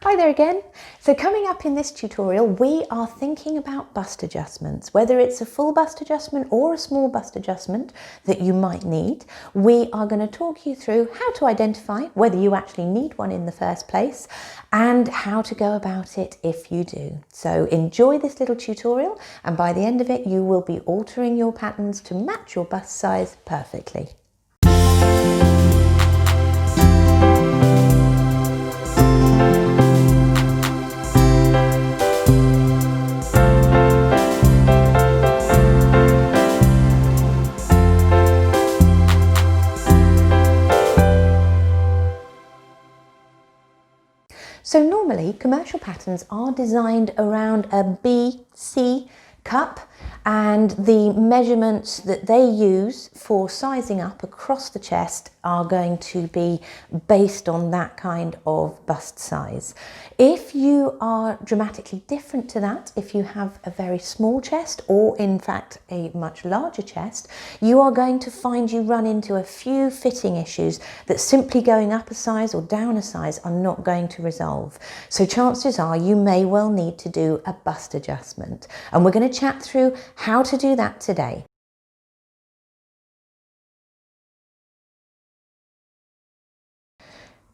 Hi there again. So coming up in this tutorial, we are thinking about bust adjustments, whether it's a full bust adjustment or a small bust adjustment that you might need. We are going to talk you through how to identify whether you actually need one in the first place and how to go about it if you do. So enjoy this little tutorial, and by the end of it, you will be altering your patterns to match your bust size perfectly. So normally commercial patterns are designed around a BC cup, and the measurements that they use for sizing up across the chest are going to be based on that kind of bust size. If you are dramatically different to that, if you have a very small chest or in fact a much larger chest, you are going to find you run into a few fitting issues that simply going up a size or down a size are not going to resolve. So chances are you may well need to do a bust adjustment, and we're going to chat through how to do that today.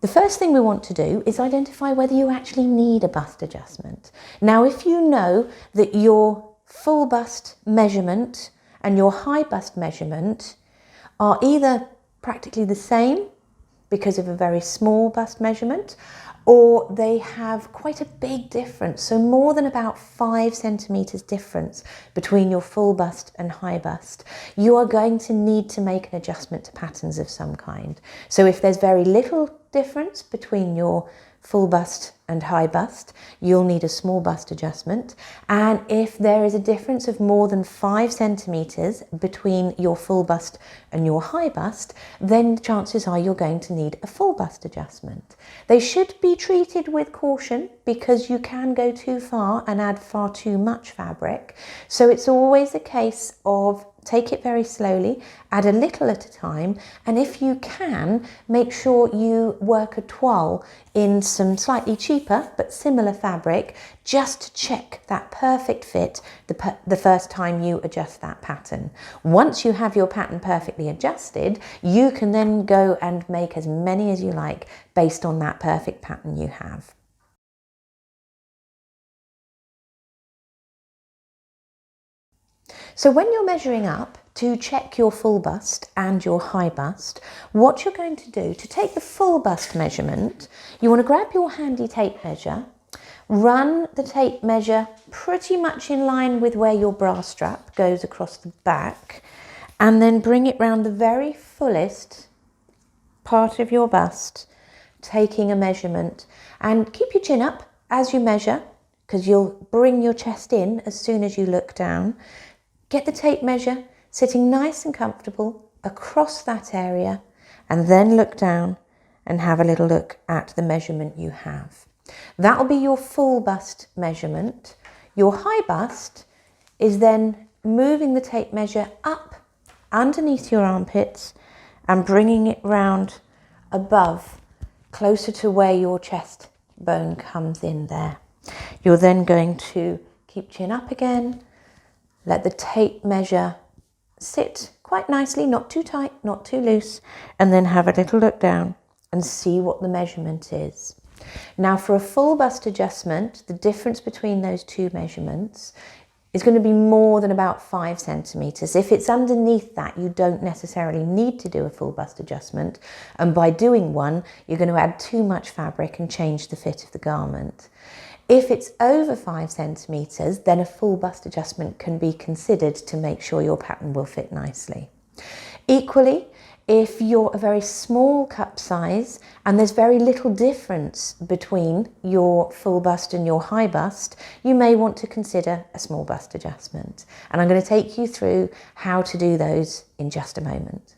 The first thing we want to do is identify whether you actually need a bust adjustment. Now, if you know that your full bust measurement and your high bust measurement are either practically the same because of a very small bust measurement, or they have quite a big difference, so more than about 5 centimeters difference between your full bust and high bust, you are going to need to make an adjustment to patterns of some kind. So if there's very little difference between your full bust and high bust, you'll need a small bust adjustment. And if there is a difference of more than 5 centimeters between your full bust and your high bust, then chances are you're going to need a full bust adjustment. They should be treated with caution because you can go too far and add far too much fabric. So it's always a case of take it very slowly, add a little at a time, and if you can, make sure you work a toile in some slightly cheaper but similar fabric just to check that perfect fit the first time you adjust that pattern. Once you have your pattern perfectly adjusted, you can then go and make as many as you like based on that perfect pattern you have. So when you're measuring up to check your full bust and your high bust, what you're going to do to take the full bust measurement, you want to grab your handy tape measure, run the tape measure pretty much in line with where your bra strap goes across the back, and then bring it round the very fullest part of your bust, taking a measurement, and keep your chin up as you measure because you'll bring your chest in as soon as you look down. Get the tape measure sitting nice and comfortable across that area, and then look down and have a little look at the measurement you have. That'll be your full bust measurement. Your high bust is then moving the tape measure up underneath your armpits and bringing it round above, closer to where your chest bone comes in there. You're then going to keep chin up again, let the tape measure sit quite nicely, not too tight, not too loose, and then have a little look down and see what the measurement is. Now for a full bust adjustment, the difference between those two measurements is going to be more than about 5 centimeters. If it's underneath that, you don't necessarily need to do a full bust adjustment, and by doing one, you're going to add too much fabric and change the fit of the garment. If it's over 5 centimeters, then a full bust adjustment can be considered to make sure your pattern will fit nicely. Equally, if you're a very small cup size and there's very little difference between your full bust and your high bust, you may want to consider a small bust adjustment. And I'm going to take you through how to do those in just a moment.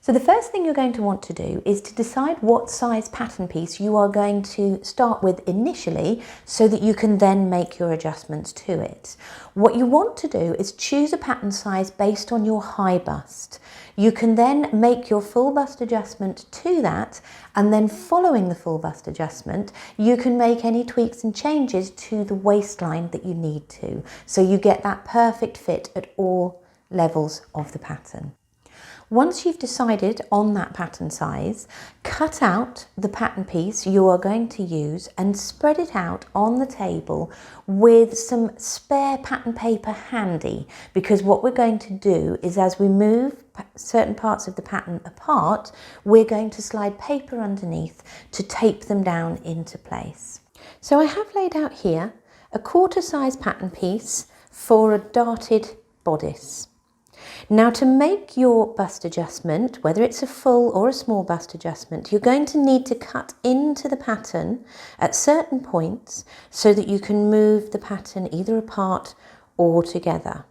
So the first thing you're going to want to do is to decide what size pattern piece you are going to start with initially so that you can then make your adjustments to it. What you want to do is choose a pattern size based on your high bust. You can then make your full bust adjustment to that, and then following the full bust adjustment, you can make any tweaks and changes to the waistline that you need to. So you get that perfect fit at all levels of the pattern. Once you've decided on that pattern size, cut out the pattern piece you are going to use and spread it out on the table with some spare pattern paper handy, because what we're going to do is, as we move certain parts of the pattern apart, we're going to slide paper underneath to tape them down into place. So I have laid out here a quarter size pattern piece for a darted bodice. Now, to make your bust adjustment, whether it's a full or a small bust adjustment, you're going to need to cut into the pattern at certain points so that you can move the pattern either apart or together.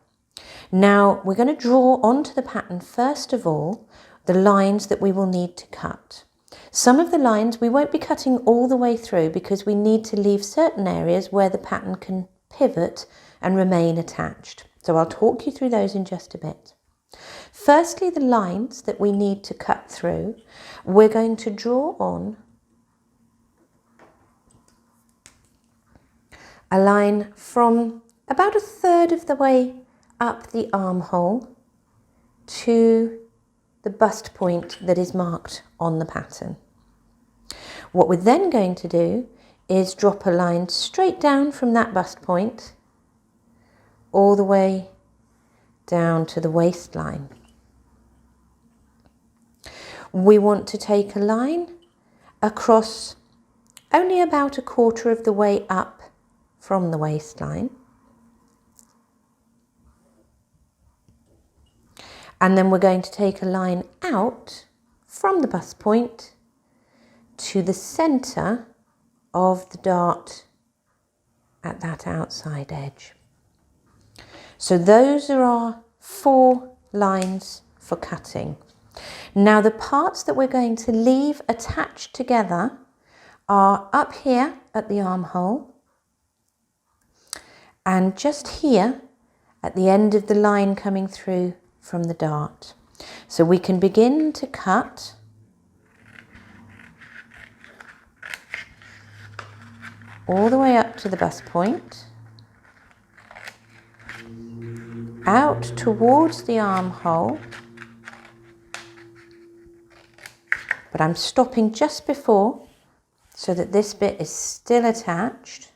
Now, we're going to draw onto the pattern first of all the lines that we will need to cut. Some of the lines we won't be cutting all the way through because we need to leave certain areas where the pattern can pivot and remain attached. So I'll talk you through those in just a bit. Firstly, the lines that we need to cut through, we're going to draw on a line from about a third of the way up the armhole to the bust point that is marked on the pattern. What we're then going to do is drop a line straight down from that bust point all the way down to the waistline. We want to take a line across only about a quarter of the way up from the waistline. And then we're going to take a line out from the bust point to the centre of the dart at that outside edge. So those are our 4 lines for cutting. Now, the parts that we're going to leave attached together are up here at the armhole and just here at the end of the line coming through from the dart. So we can begin to cut all the way up to the bust point, out towards the armhole, but I'm stopping just before so that this bit is still attached.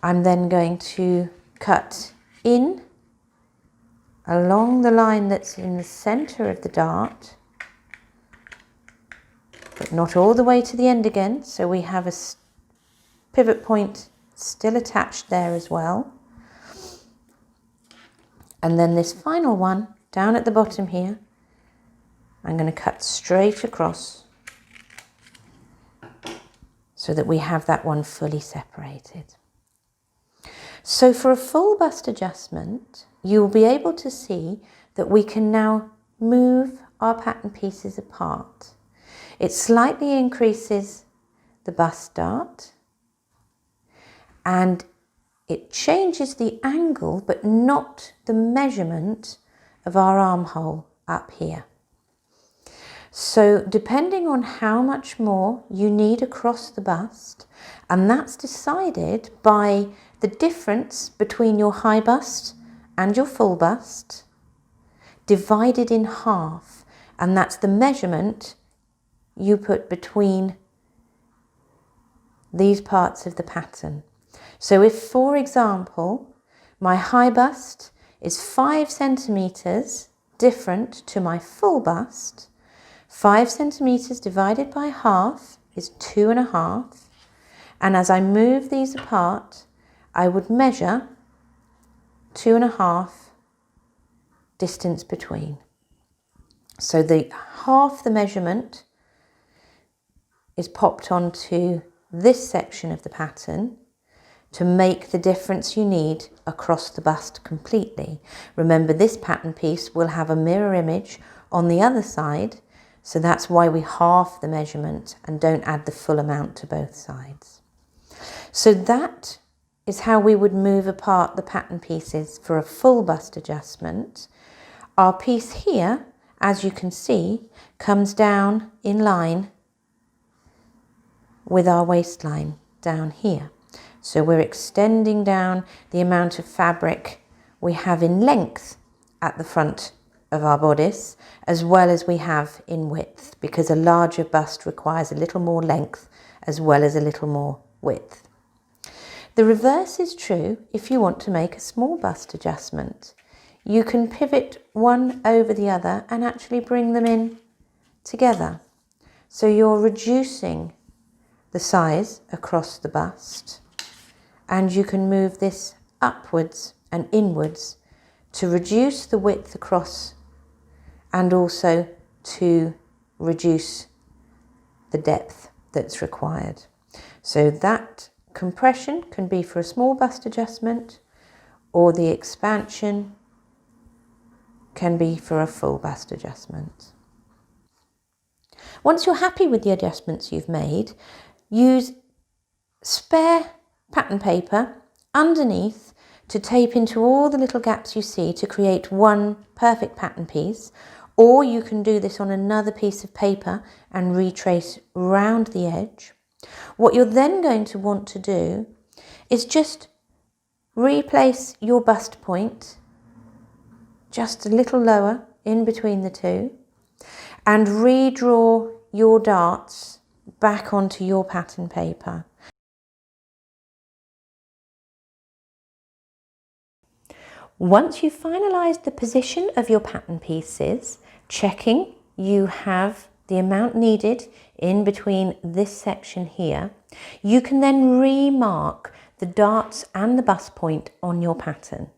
I'm then going to cut in along the line that's in the centre of the dart, but not all the way to the end again, so we have a pivot point still attached there as well. And then this final one down at the bottom here, I'm going to cut straight across so that we have that one fully separated. So for a full bust adjustment, you will be able to see that we can now move our pattern pieces apart. It slightly increases the bust dart and it changes the angle but not the measurement of our armhole up here. So depending on how much more you need across the bust, and that's decided by the difference between your high bust and your full bust divided in half, and that's the measurement you put between these parts of the pattern. So if, for example, my high bust is 5 centimetres different to my full bust, 5 centimetres divided by half is 2.5, and as I move these apart, I would measure 2.5 distance between. So the half the measurement is popped onto this section of the pattern to make the difference you need across the bust completely. Remember, this pattern piece will have a mirror image on the other side. So that's why we halve the measurement and don't add the full amount to both sides. So that is how we would move apart the pattern pieces for a full bust adjustment. Our piece here, as you can see, comes down in line with our waistline down here. So we're extending down the amount of fabric we have in length at the front of our bodice, as well as we have in width, because a larger bust requires a little more length as well as a little more width. The reverse is true if you want to make a small bust adjustment. You can pivot one over the other and actually bring them in together. So you're reducing the size across the bust, and you can move this upwards and inwards to reduce the width across and also to reduce the depth that's required. So that compression can be for a small bust adjustment, or the expansion can be for a full bust adjustment. Once you're happy with the adjustments you've made, use spare pattern paper underneath to tape into all the little gaps you see to create one perfect pattern piece, or you can do this on another piece of paper and retrace round the edge. What you're then going to want to do is just replace your bust point just a little lower in between the two and redraw your darts back onto your pattern paper. Once you've finalised the position of your pattern pieces, checking you have the amount needed in between this section here, you can then remark the darts and the bust point on your pattern.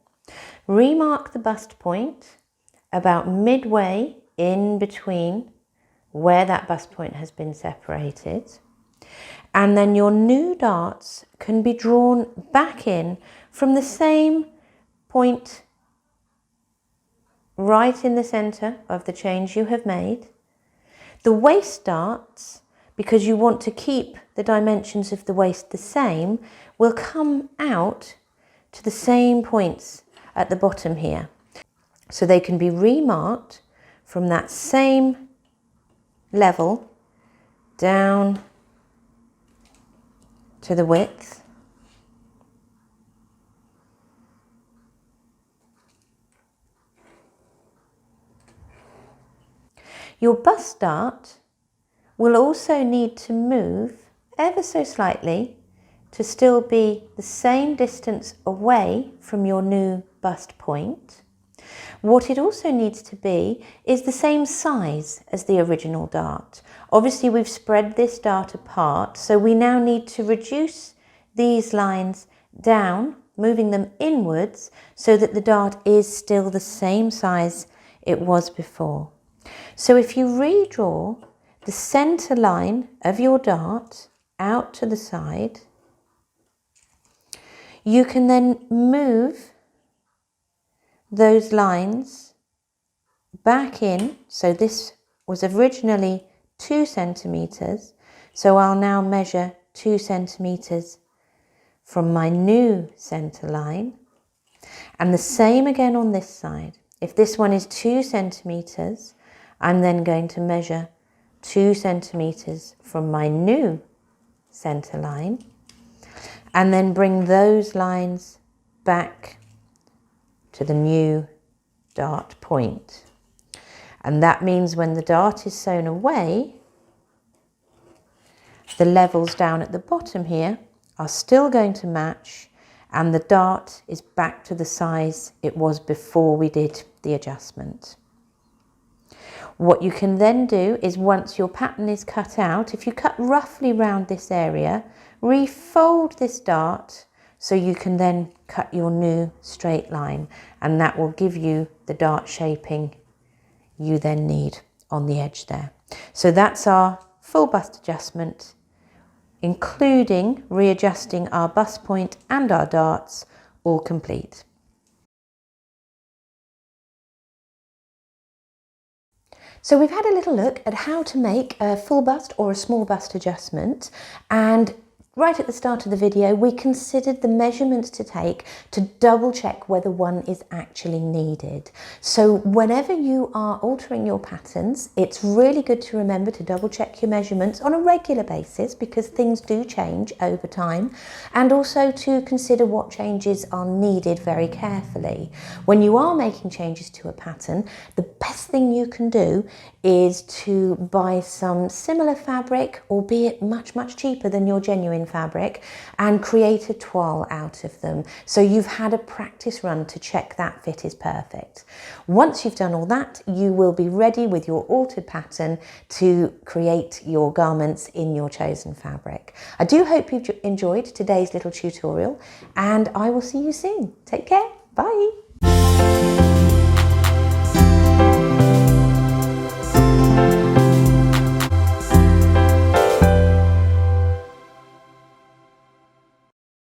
Remark the bust point about midway in between where that bust point has been separated, and then your new darts can be drawn back in from the same point right in the centre of the change you have made. The waist darts, because you want to keep the dimensions of the waist the same, will come out to the same points at the bottom here. So they can be remarked from that same level down to the width. Your bust dart will also need to move ever so slightly to still be the same distance away from your new bust point. What it also needs to be is the same size as the original dart. Obviously we've spread this dart apart, so we now need to reduce these lines down, moving them inwards so that the dart is still the same size it was before. So if you redraw the centre line of your dart out to the side, you can then move those lines back in. So this was originally 2 centimetres, so I'll now measure 2 centimetres from my new centre line, and the same again on this side. If this one is 2 centimetres, I'm then going to measure 2 centimetres from my new centre line and then bring those lines back to the new dart point. And that means when the dart is sewn away, the levels down at the bottom here are still going to match, and the dart is back to the size it was before we did the adjustment. What you can then do is, once your pattern is cut out, if you cut roughly round this area, refold this dart so you can then cut your new straight line, and that will give you the dart shaping you then need on the edge there. So that's our full bust adjustment, including readjusting our bust point and our darts, all complete. So we've had a little look at how to make a full bust or a small bust adjustment, and right at the start of the video we considered the measurements to take to double check whether one is actually needed. So whenever you are altering your patterns, it's really good to remember to double check your measurements on a regular basis, because things do change over time, and also to consider what changes are needed very carefully. When you are making changes to a pattern, the best thing you can do is to buy some similar fabric, albeit much cheaper than your genuine fabric, and create a toile out of them. So you've had a practice run to check that fit is perfect. Once you've done all that, you will be ready with your altered pattern to create your garments in your chosen fabric. I do hope you've enjoyed today's little tutorial, and I will see you soon. Take care. Bye.